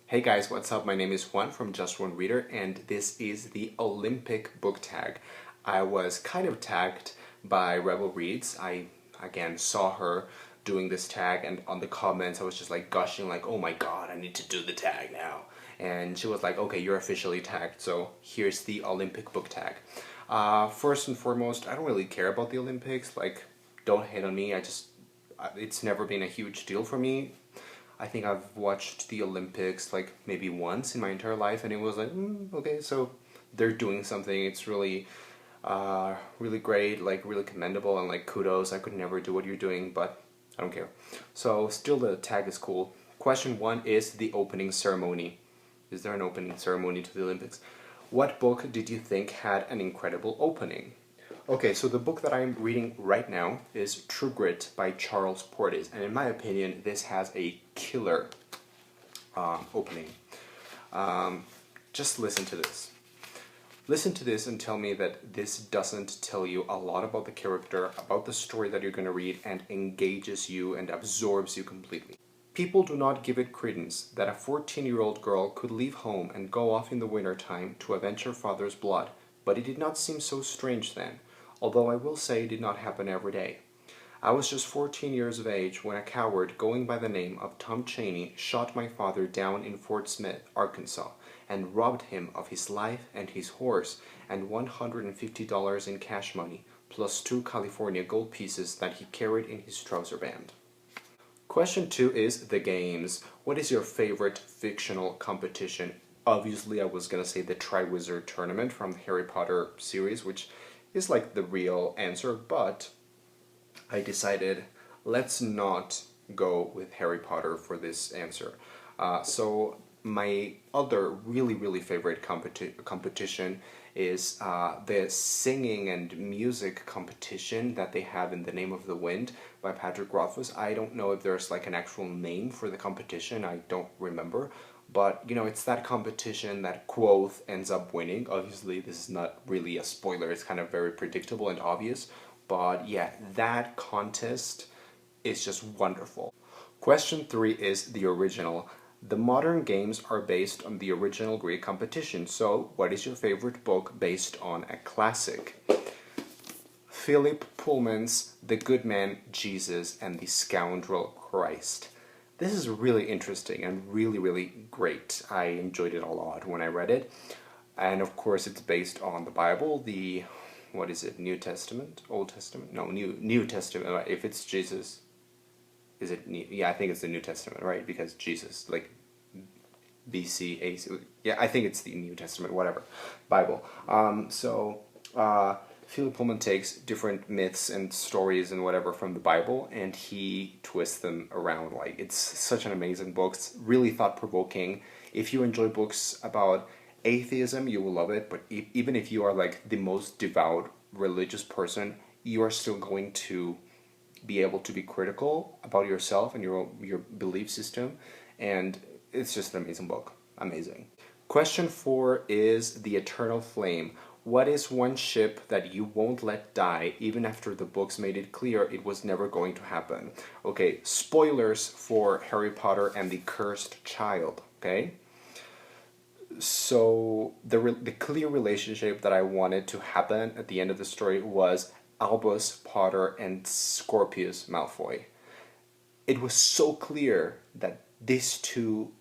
Hey guys, what's up? My name is Juan from Just One Reader, and this is the Olympic book tag. I was kind of tagged by Rebel Reads. I again saw her doing this tag, and on the comments I was just like gushing, like, oh my god, I need to do the tag now. And she was like, okay, you're officially tagged, so here's the Olympic book tag. First and foremost, I don't really care about the Olympics. Like, don't hate on me. It's never been a huge deal for me. I think I've watched the Olympics like maybe once in my entire life, and it was like, okay, so they're doing something. It's really great, like really commendable, and like kudos. I could never do what you're doing, but I don't care. So still, the tag is cool. Question one is the opening ceremony. Is there an opening ceremony to the Olympics? What book did you think had an incredible opening? Okay, so the book that I'm reading right now is True Grit by Charles Portis, and in my opinion, this has a killer opening. Just listen to this. Listen to this and tell me that this doesn't tell you a lot about the character, about the story that you're going to read, and engages you and absorbs you completely. People do not give it credence that a 14-year-old girl could leave home and go off in the winter time to avenge her father's blood, but it did not seem so strange then, although I will say it did not happen every day. I was just 14 years of age when a coward going by the name of Tom Cheney shot my father down in Fort Smith, Arkansas, and robbed him of his life and his horse and $150 in cash money, plus 2 California gold pieces that he carried in his trouser band. Question 2 is the games. What is your favorite fictional competition? Obviously, I was gonna say the Triwizard Tournament from the Harry Potter series, which is like the real answer, but I decided let's not go with Harry Potter for this answer. So my other really favorite competition is the singing and music competition that they have in The Name of the Wind by Patrick Rothfuss. I don't know if there's like an actual name for the competition, I don't remember. But, you know, it's that competition that Quoth ends up winning. Obviously, this is not really a spoiler. It's kind of very predictable and obvious. But yeah, that contest is just wonderful. Question 3 is the original. The modern games are based on the original Greek competition. So, what is your favorite book based on a classic? Philip Pullman's The Good Man, Jesus, and the Scoundrel Christ. This is really interesting and really great. I enjoyed it a lot when I read it. And of course it's based on the Bible, the, what is it, New Testament? Old Testament? No, New Testament. If it's Jesus, is it New? Yeah, I think it's the New Testament, right? Because Jesus, like BC, AC, yeah, I think it's the New Testament, whatever, Bible. Philip Pullman takes different myths and stories and whatever from the Bible, and he twists them around. Like, it's such an amazing book. It's really thought-provoking. If you enjoy books about atheism, you will love it, but even if you are like the most devout religious person, you are still going to be able to be critical about yourself and your belief system, and it's just an amazing book. Amazing. Question 4 is The Eternal Flame. What is one ship that you won't let die even after the books made it clear it was never going to happen? Okay, spoilers for Harry Potter and the Cursed Child, okay? So the clear relationship that I wanted to happen at the end of the story was Albus Potter and Scorpius Malfoy. It was so clear that these two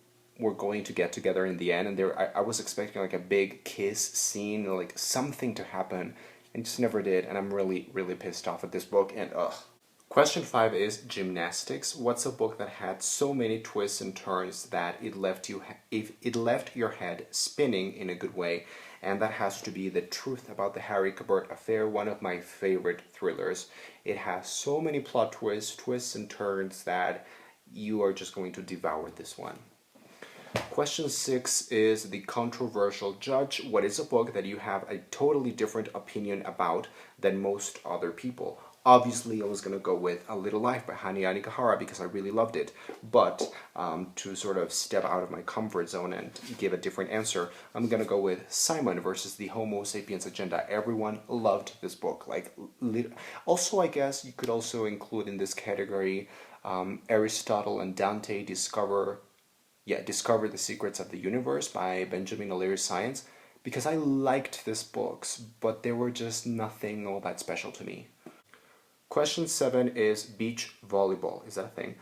were going to get together in the end, and I was expecting like a big kiss scene, like something to happen, and just never did, and I'm really pissed off at this book, and ugh. Question 5 is Gymnastics. What's a book that had so many twists and turns that it left your head spinning in a good way? And that has to be The Truth About the Harry Cabert Affair, one of my favorite thrillers. It has so many plot twists and turns that you are just going to devour this one. Question 6 is The Controversial Judge. What is a book that you have a totally different opinion about than most other people? Obviously, I was going to go with A Little Life by Hani Anikahara because I really loved it. But to sort of step out of my comfort zone and give a different answer, I'm going to go with Simon versus the Homo Sapiens Agenda. Everyone loved this book. Also, I guess you could also include in this category Aristotle and Dante discover yeah, Discover the Secrets of the Universe by Benjamin O'Leary Science, because I liked these books, but they were just nothing all that special to me. Question 7 is beach volleyball. Is that a thing?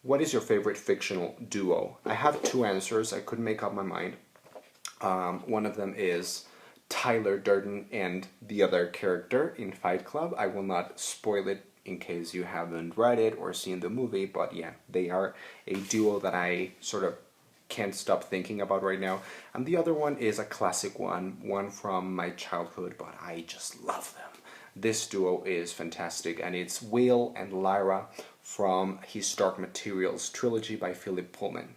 What is your favorite fictional duo? I have two answers. I couldn't make up my mind. One of them is Tyler Durden and the other character in Fight Club. I will not spoil it in case you haven't read it or seen the movie, but yeah, they are a duo that I sort of can't stop thinking about right now. And the other one is a classic one from my childhood, but I just love them. This duo is fantastic, and it's Will and Lyra from his Dark Materials trilogy by Philip Pullman.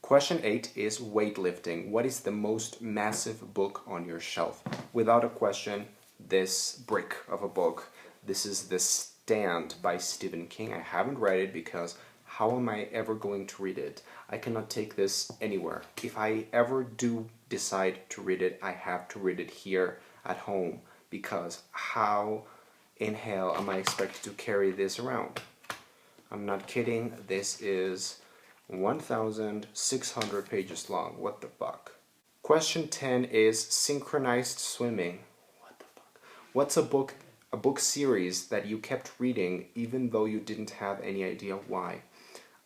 Question 8 is weightlifting. What is the most massive book on your shelf? Without a question, this brick of a book. This is The Stand by Stephen King. I haven't read it because how am I ever going to read it? I cannot take this anywhere. If I ever do decide to read it, I have to read it here at home, because how in hell am I expected to carry this around? I'm not kidding. This is 1,600 pages long. What the fuck? Question 10 is synchronized swimming. What the fuck? What's a book series that you kept reading even though you didn't have any idea why?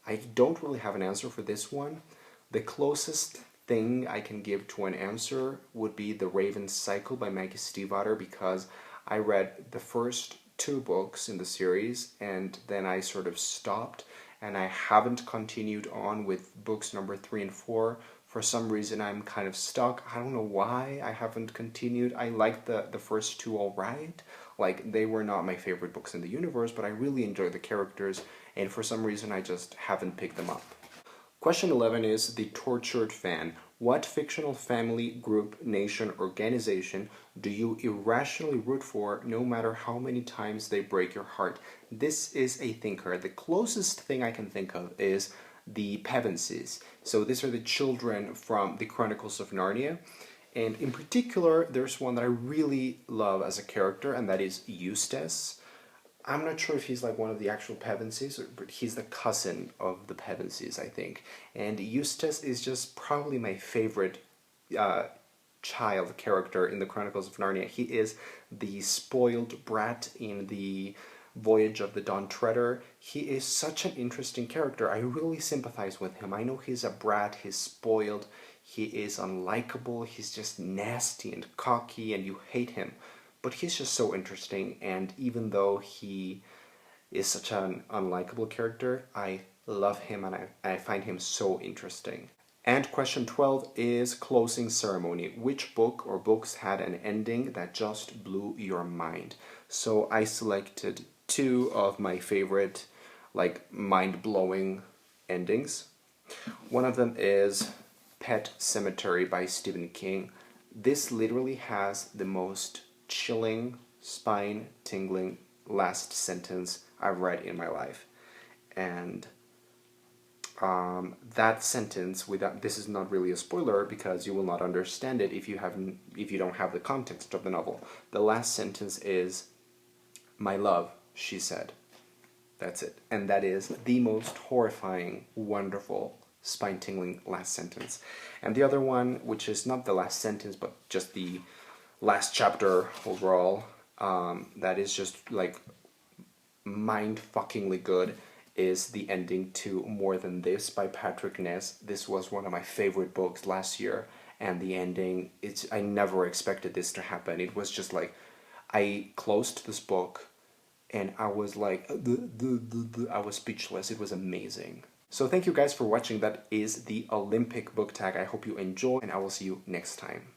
I don't really have an answer for this one. The closest thing I can give to an answer would be The Raven's Cycle by Maggie Stiefvater, because I read the first 2 books in the series and then I sort of stopped, and I haven't continued on with books number 3 and 4. For some reason I'm kind of stuck. I don't know why I haven't continued. I liked the first 2 alright. Like, they were not my favorite books in the universe, but I really enjoyed the characters, and for some reason I just haven't picked them up. Question 11 is The Tortured Fan. What fictional family, group, nation, organization do you irrationally root for no matter how many times they break your heart? This is a thinker. The closest thing I can think of is the Pevensies. So these are the children from the Chronicles of Narnia. And in particular, there's one that I really love as a character, and that is Eustace. I'm not sure if he's like one of the actual Pevensies, but he's the cousin of the Pevensies, I think. And Eustace is just probably my favorite child character in the Chronicles of Narnia. He is the spoiled brat in the Voyage of the Dawn Treader. He is such an interesting character. I really sympathize with him. I know he's a brat, he's spoiled, he is unlikable, he's just nasty and cocky, and you hate him. But he's just so interesting, and even though he is such an unlikable character, I love him and I find him so interesting. And question 12 is closing ceremony. Which book or books had an ending that just blew your mind? So I selected 2 of my favorite, like, mind-blowing endings. One of them is Pet Sematary by Stephen King. This literally has the most chilling, spine-tingling last sentence I've read in my life. And that sentence, without, this is not really a spoiler because you will not understand it if you don't have the context of the novel. The last sentence is, "My love," she said. That's it. And that is the most horrifying, wonderful, spine-tingling last sentence. And the other one, which is not the last sentence, but just the last chapter overall, that is just like mind-fuckingly good, is the ending to More Than This by Patrick Ness. This was one of my favorite books last year, and the ending, I never expected this to happen. It was just like, I closed this book and I was like, I was speechless. It was amazing. So thank you guys for watching. That is the Olympic book tag. I hope you enjoy, and I will see you next time.